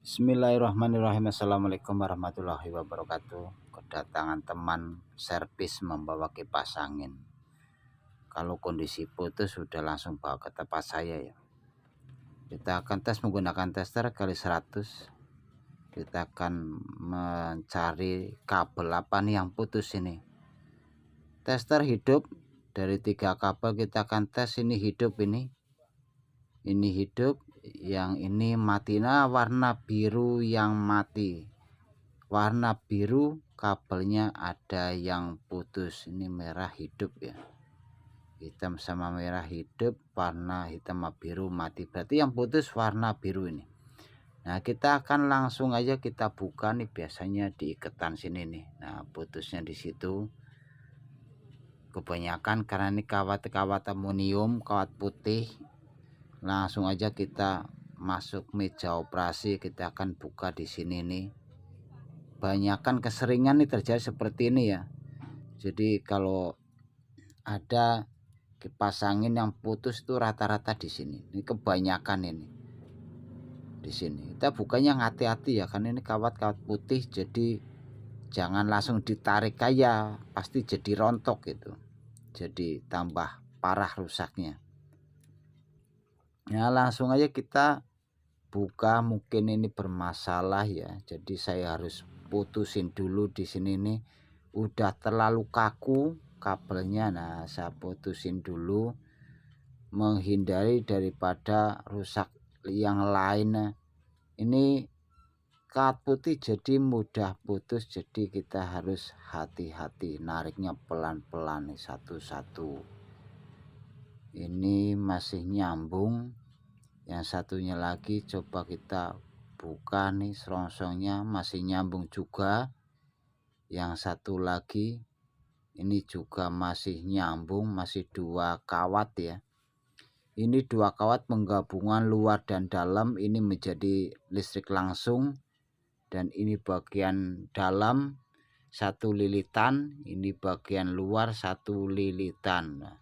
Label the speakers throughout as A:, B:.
A: Bismillahirrahmanirrahim. Assalamualaikum warahmatullahi wabarakatuh. Kedatangan teman servis membawa kipas angin. Kalau kondisi putus sudah langsung bawa ke tempat saya ya. Kita akan tes menggunakan tester kali 100. Kita akan mencari kabel apa nih yang putus ini. Tester hidup dari 3 kabel kita akan tes. Ini hidup, ini hidup, yang ini mati. Nah, warna biru yang mati, warna biru kabelnya ada yang putus. Ini merah hidup ya, hitam sama merah hidup, warna hitam sama biru mati, berarti yang putus warna biru ini. Nah, kita akan langsung aja kita buka nih, biasanya di iketan sini nih. Nah, putusnya di situ kebanyakan karena ini kawat aluminium, kawat putih. Langsung aja kita masuk meja operasi, kita akan buka di sini nih. Banyakan keseringan nih terjadi seperti ini ya. Jadi kalau ada kipas angin yang putus itu rata-rata di sini. Ini kebanyakan ini. Di sini. Kita bukanya hati-hati ya, karena ini kawat-kawat putih, jadi jangan langsung ditarik aja, pasti jadi rontok gitu. Jadi tambah parah rusaknya. Nah, langsung aja kita buka. Mungkin ini bermasalah ya, jadi saya harus putusin dulu di sini nih. Udah terlalu kaku kabelnya. Nah, saya putusin dulu menghindari daripada rusak yang lain. Ini kawat putih jadi mudah putus, jadi kita harus hati-hati nariknya pelan-pelan nih, satu-satu. Ini masih nyambung. Yang satunya lagi coba kita buka nih, serongsongnya masih nyambung juga. Yang satu lagi ini juga masih nyambung, masih 2 kawat ya. Ini 2 kawat penggabungan luar dan dalam, ini menjadi listrik langsung. Dan ini bagian dalam 1 lilitan, ini bagian luar 1 lilitan. Nah,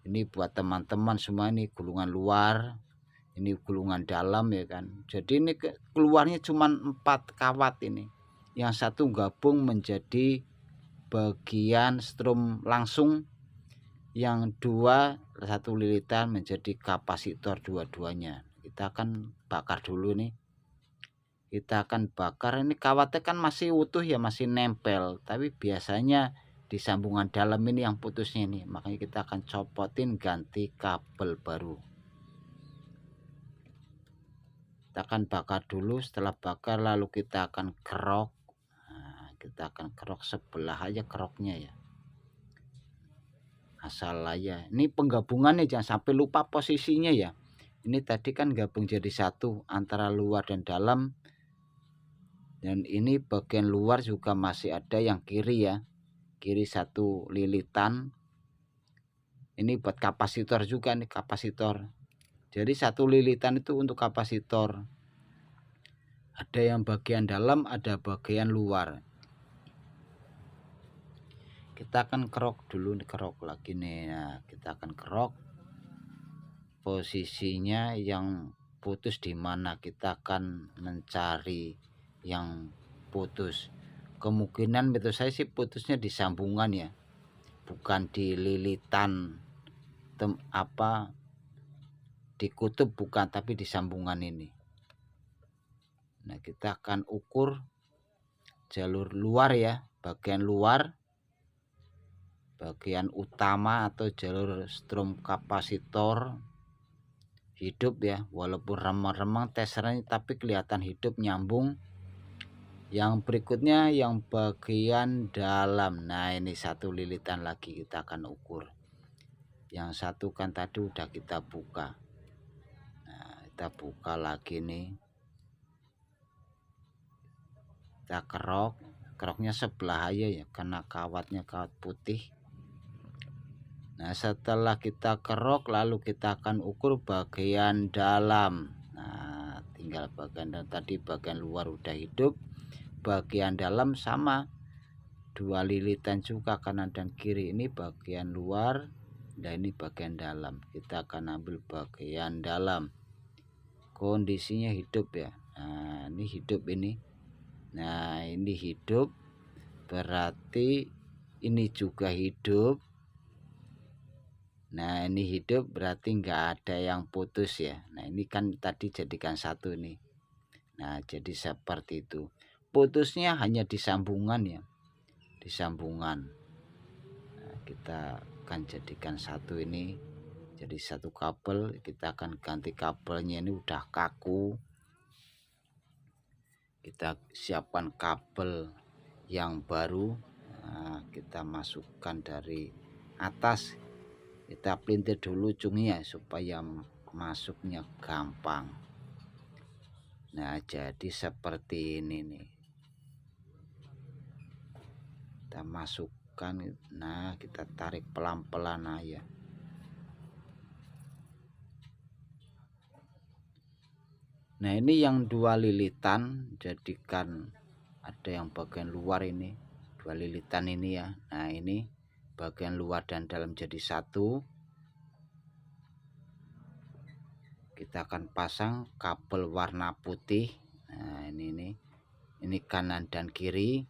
A: ini buat teman-teman semua, ini gulungan luar, ini gulungan dalam ya kan. Jadi ini keluarnya cuma 4 kawat ini. Yang satu gabung menjadi bagian strom langsung, yang 2 1 lilitan menjadi kapasitor dua-duanya. Kita akan bakar dulu nih. Kita akan bakar. Ini kawatnya kan masih utuh ya, masih nempel, tapi biasanya di sambungan dalam ini yang putusnya ini, makanya kita akan copotin, ganti kabel baru. Kita akan bakar dulu. Setelah bakar lalu kita akan kerok. Nah, kita akan kerok sebelah aja keroknya ya, asal aja. Ini penggabungannya jangan sampai lupa posisinya ya. Ini tadi kan gabung jadi satu antara luar dan dalam. Dan ini bagian luar juga masih ada yang kiri ya, kiri 1 lilitan. Ini buat kapasitor juga nih, kapasitor. Jadi 1 lilitan itu untuk kapasitor. Ada yang bagian dalam, ada bagian luar. Kita akan kerok dulu, kerok lagi nih. Nah, kita akan kerok posisinya yang putus di mana. Kita akan mencari yang putus. Kemungkinan menurut saya sih putusnya di sambungan ya, bukan di lilitan di kutub, bukan, tapi di sambungan ini. Nah, kita akan ukur jalur luar ya, bagian luar, bagian utama atau jalur strom kapasitor hidup ya, walaupun remang-remang testernya tapi kelihatan hidup, nyambung. Yang berikutnya yang bagian dalam. Nah, ini 1 lilitan lagi kita akan ukur. Yang satu kan tadi udah kita buka. Nah, kita buka lagi nih. Kita kerok. Keroknya sebelah aja ya, karena kawatnya kawat putih. Nah, setelah kita kerok lalu kita akan ukur bagian dalam. Nah, tinggal bagian dalam, tadi bagian luar udah hidup, bagian dalam sama 2 lilitan juga kanan dan kiri. Ini bagian luar dan ini bagian dalam. Kita akan ambil bagian dalam, kondisinya hidup ya. Nah ini hidup ini. Nah ini hidup, berarti ini juga hidup. Nah ini hidup berarti nggak ada yang putus ya. Nah ini kan tadi jadikan satu nih. Nah jadi seperti itu. Putusnya hanya di sambungan ya, di sambungan. Nah, kita akan jadikan satu ini jadi satu kabel. Kita akan ganti kabelnya, ini udah kaku. Kita siapkan kabel yang baru. Nah, kita masukkan dari atas, kita pelintir dulu ujungnya supaya masuknya gampang. Nah jadi seperti ini nih, kita masukkan. Nah kita tarik pelan-pelan aja. Nah ini yang dua lilitan, jadikan ada yang bagian luar ini, dua lilitan ini ya. Nah ini bagian luar dan dalam jadi satu. Kita akan pasang kabel warna putih. Nah ini kanan dan kiri,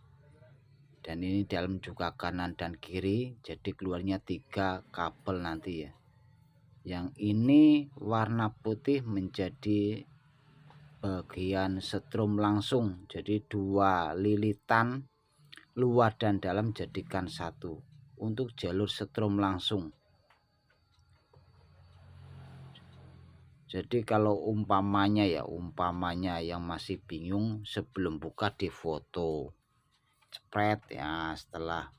A: dan ini dalam juga kanan dan kiri, jadi keluarnya 3 kabel nanti ya. Yang ini warna putih menjadi bagian setrum langsung, jadi 2 lilitan luar dan dalam jadikan satu untuk jalur setrum langsung. Jadi kalau umpamanya yang masih bingung, sebelum buka di foto spread ya, setelah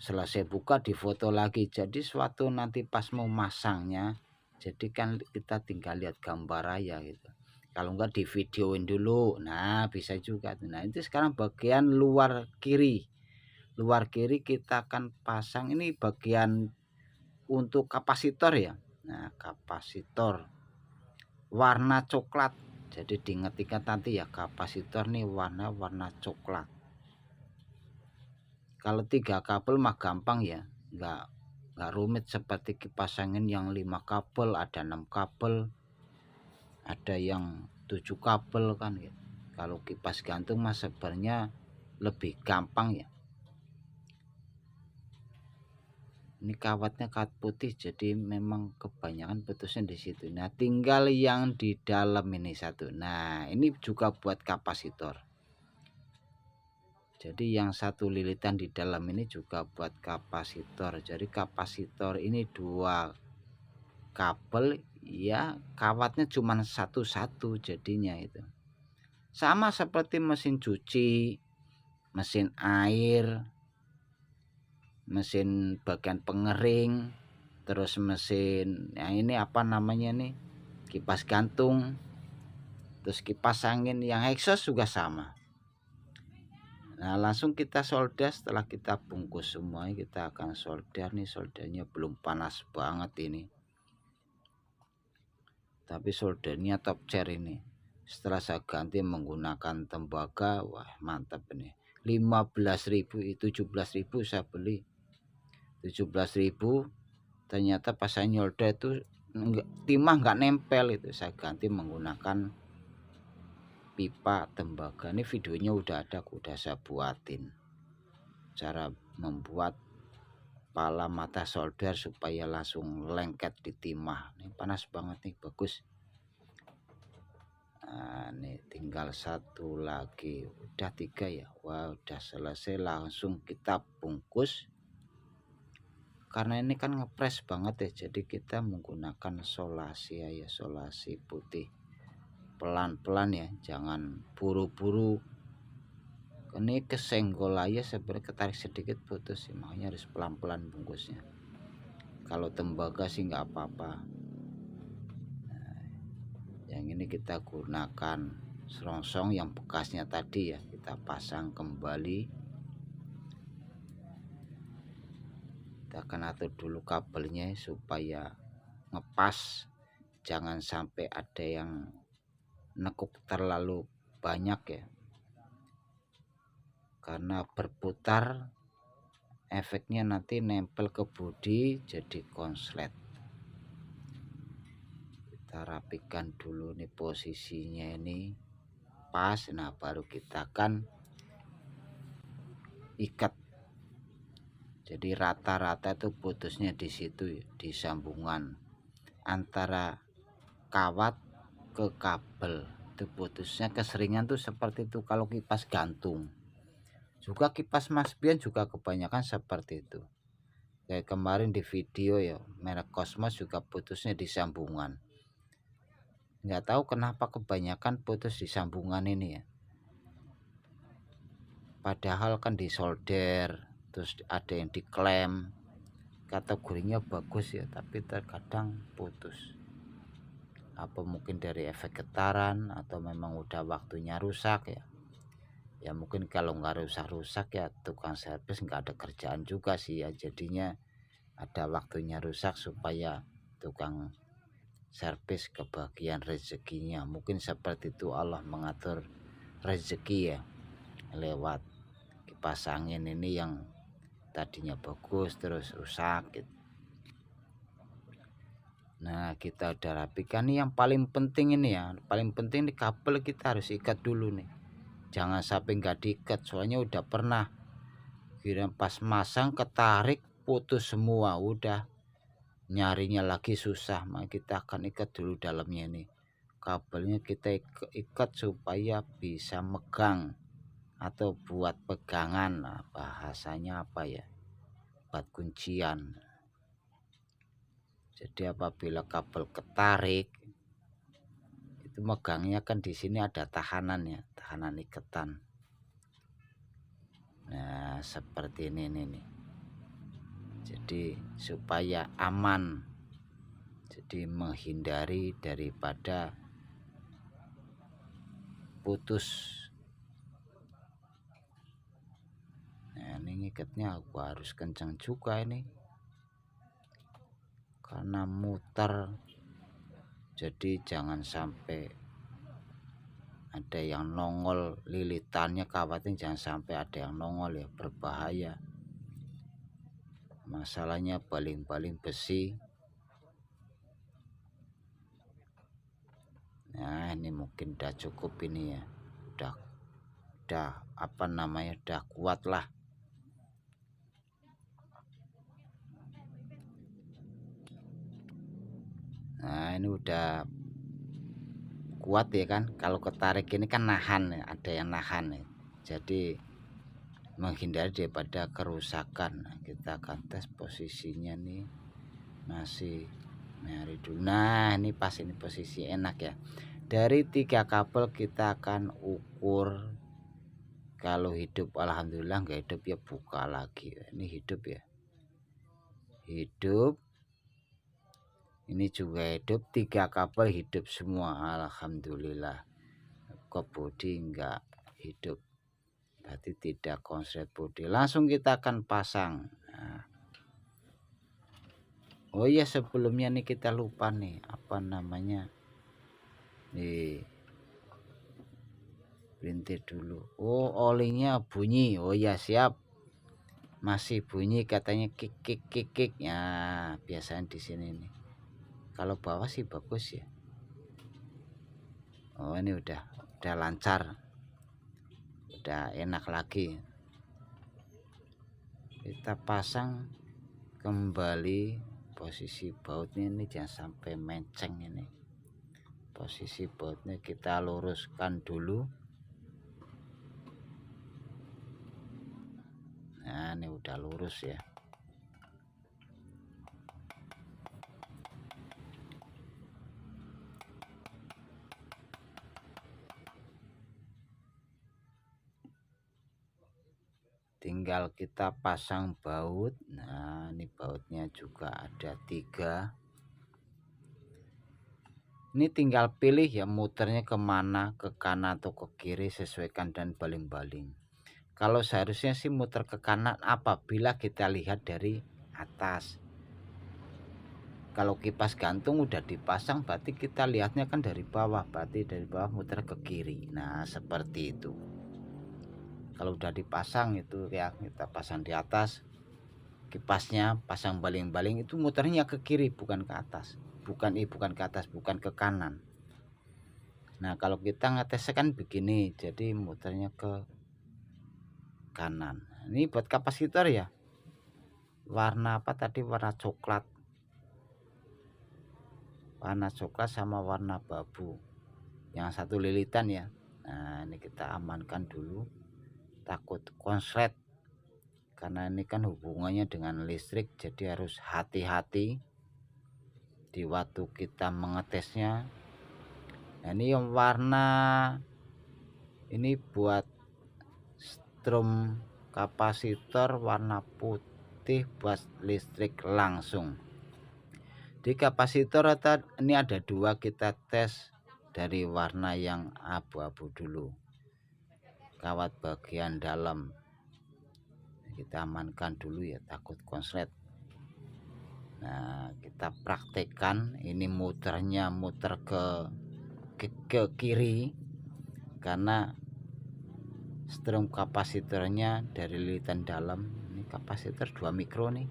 A: selesai buka di foto lagi, jadi suatu nanti pas mau masangnya, jadi kan kita tinggal lihat gambar aja gitu. Kalau enggak di videoin dulu, nah bisa juga. Nah itu sekarang bagian luar kiri kita akan pasang ini bagian untuk kapasitor ya. Nah kapasitor warna coklat, jadi diingat-ingat nanti ya, kapasitor nih warna coklat. Kalau 3 kabel mah gampang ya, nggak rumit seperti kipas angin yang 5 kabel, ada 6 kabel, ada yang 7 kabel kan ya. Kalau kipas gantung mah sebenarnya lebih gampang ya. Ini kawatnya kawat putih, jadi memang kebanyakan putusnya di situ. Nah tinggal yang di dalam ini satu. Nah ini juga buat kapasitor. Jadi yang satu lilitan di dalam ini juga buat kapasitor. Jadi kapasitor ini 2 kabel ya, kawatnya cuma satu-satu jadinya itu. Sama seperti mesin cuci, mesin air, mesin bagian pengering, terus mesin yang ini apa namanya nih, kipas gantung, terus kipas angin yang exhaust juga sama. Nah langsung kita solder. Setelah kita bungkus semuanya, kita akan solder nih. Soldernya belum panas banget ini, tapi soldernya top chair ini. Setelah saya ganti menggunakan tembaga, wah mantap ini. 15.000, 17.000 saya beli, 17.000. Ternyata pas saya nyolder itu timah nggak nempel, itu saya ganti menggunakan pipa tembaga. Ini videonya udah ada, udah saya buatin cara membuat pala mata solder supaya langsung lengket di timah. Ini panas banget nih, bagus. Nah ini tinggal satu lagi, udah 3 ya. Wah udah selesai, langsung kita bungkus. Karena ini kan ngepres banget ya, jadi kita menggunakan solasi ya, solasi putih. Pelan-pelan ya, jangan buru-buru. Ini kesenggol aja sebenarnya, ketarik sedikit putus sih, makanya harus pelan-pelan bungkusnya. Kalau tembaga sih nggak apa-apa. Nah, yang ini kita gunakan serongsong yang bekasnya tadi ya, kita pasang kembali. Kita akan atur dulu kabelnya supaya ngepas, jangan sampai ada yang nekuk terlalu banyak ya, karena berputar efeknya nanti nempel ke bodi jadi konslet. Kita rapikan dulu nih posisinya ini. pas. Nah baru kita akan ikat. Jadi rata-rata itu putusnya di situ ya, di sambungan antara kawat ke kabel itu putusnya. Keseringan tuh seperti itu kalau kipas gantung. Juga kipas Maspion juga kebanyakan seperti itu. Kayak kemarin di video ya, merek Cosmos juga putusnya di sambungan. Nggak tahu kenapa kebanyakan putus di sambungan ini ya. Padahal kan di solder, terus ada yang diklem, kategorinya bagus ya, tapi terkadang putus. Apa mungkin dari efek getaran atau memang udah waktunya rusak ya. Ya mungkin kalau nggak rusak-rusak ya tukang servis nggak ada kerjaan juga sih ya. Jadinya ada waktunya rusak supaya tukang servis kebagian rezekinya. Mungkin seperti itu Allah mengatur rezeki ya, lewat kipas angin ini yang tadinya bagus terus rusak gitu. Nah kita udah rapikan nih, yang paling penting ini ya, paling penting di kabel kita harus ikat dulu nih, jangan sampai nggak diikat. Soalnya udah pernah kira pas masang ketarik putus semua, udah nyarinya lagi susah. Maka kita akan ikat dulu dalamnya nih, kabelnya kita ikat supaya bisa megang atau buat pegangan. Nah, bahasanya apa ya, buat kuncian. Jadi apabila kabel ketarik itu megangnya kan di sini ada tahanan ya, tahanan ikatan. Nah seperti ini nih. Jadi supaya aman, jadi menghindari daripada putus. Nah ini ngikatnya aku harus kencang juga ini karena muter, jadi jangan sampai ada yang nongol lilitannya, kawatnya jangan sampai ada yang nongol ya, berbahaya. Masalahnya baling-baling besi. Nah ini mungkin udah cukup ini ya, udah apa namanya, udah kuat lah. Nah ini udah kuat ya kan, kalau ketarik ini kan nahan ya, ada yang nahan ya. Jadi menghindari daripada kerusakan. Nah, kita akan tes posisinya nih, masih nyari dulu. Nah ini pas, ini posisi enak ya. Dari 3 kabel kita akan ukur. Kalau hidup alhamdulillah, nggak hidup ya buka lagi. Ini hidup ya, hidup. Ini juga hidup, 3 kabel hidup semua alhamdulillah. Kok bodi nggak hidup, berarti tidak konslet bodi. Langsung kita akan pasang. Nah. Oh iya sebelumnya nih kita lupa nih, apa namanya, nih pelintir dulu. Oh olinya bunyi. Oh ya siap, masih bunyi katanya, kik kik kik kik ya, biasanya di sini nih. Kalau bawah sih bagus ya. Oh ini udah lancar, udah enak lagi. Kita pasang kembali posisi bautnya ini, jangan sampai menceng. Ini posisi bautnya kita luruskan dulu. Nah ini udah lurus ya. Tinggal kita pasang baut. Nah ini bautnya juga ada 3. Ini tinggal pilih ya muternya kemana, ke kanan atau ke kiri, sesuaikan dan baling-baling. Kalau seharusnya sih muter ke kanan apabila kita lihat dari atas. Kalau kipas gantung udah dipasang berarti kita lihatnya kan dari bawah, berarti dari bawah muter ke kiri. Nah seperti itu. Kalau udah dipasang itu ya, kita pasang di atas, kipasnya pasang baling-baling, itu muternya ke kiri bukan ke atas. Bukan ke atas, bukan ke kanan. Nah kalau kita ngetesnya kan begini, jadi muternya ke kanan. Ini buat kapasitor ya, warna apa tadi, warna coklat sama warna babu, yang satu lilitan ya. Nah ini kita amankan dulu, takut konslet karena ini kan hubungannya dengan listrik, jadi harus hati-hati di waktu kita mengetesnya. Nah ini yang warna ini buat strom kapasitor warna putih buat listrik langsung. Di kapasitor ini ada dua, kita tes dari warna yang abu-abu dulu, kawat bagian dalam kita amankan dulu ya, takut konslet. Nah kita praktekkan, ini muternya muter ke kiri karena strom kapasitornya dari lilitan dalam. Ini kapasitor 2 mikro nih,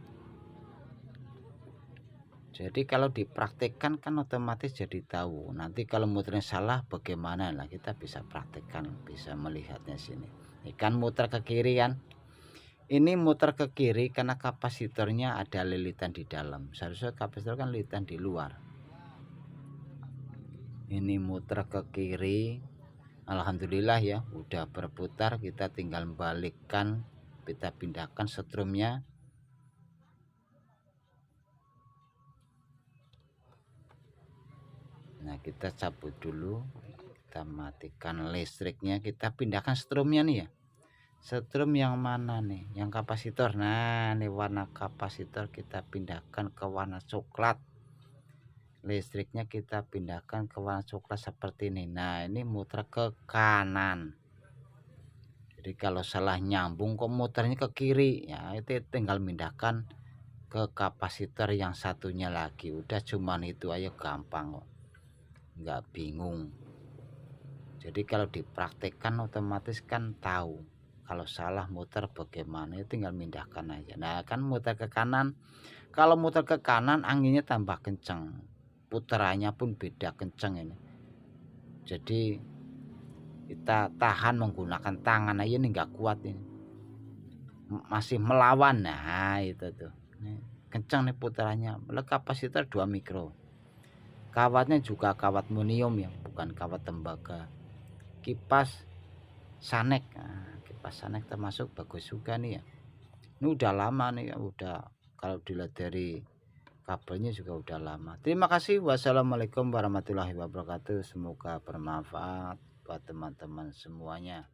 A: jadi kalau dipraktekkan kan otomatis jadi tahu. Nanti kalau muternya salah bagaimana, lah kita bisa praktekkan, bisa melihatnya sini. Ini kan muter ke kiri kan, ini muter ke kiri karena kapasitornya ada lilitan di dalam. Seharusnya kapasitor kan lilitan di luar. Ini muter ke kiri, alhamdulillah ya udah berputar. Kita tinggal balikkan, kita pindahkan stromnya. Nah kita cabut dulu, kita matikan listriknya, kita pindahkan stromnya nih ya. Strom yang mana nih, yang kapasitor. Nah ini warna kapasitor kita pindahkan ke warna coklat, listriknya kita pindahkan ke warna coklat seperti ini. Nah ini muter ke kanan, jadi kalau salah nyambung kok muternya ke kiri ya, itu tinggal pindahkan ke kapasitor yang satunya lagi. Udah cuman itu aja, gampang kok, nggak bingung. Jadi kalau dipraktekkan otomatis kan tahu kalau salah muter bagaimana, tinggal mindahkan aja. Nah kan muter ke kanan, kalau muter ke kanan anginnya tambah kenceng, putarannya pun beda kenceng ini. Jadi kita tahan menggunakan tangan aja ini nggak kuat ini, masih melawan. Nah itu tuh, ini kenceng nih putarannya. Kapasitor 2 mikro, kawatnya juga kawat monium ya, bukan kawat tembaga. Kipas Sanek, nah, kipas Sanek termasuk bagus juga nih ya. Ini udah lama nih ya, udah kalau dilihat dari kabelnya juga udah lama. Terima kasih. Wassalamualaikum warahmatullahi wabarakatuh. Semoga bermanfaat buat teman-teman semuanya.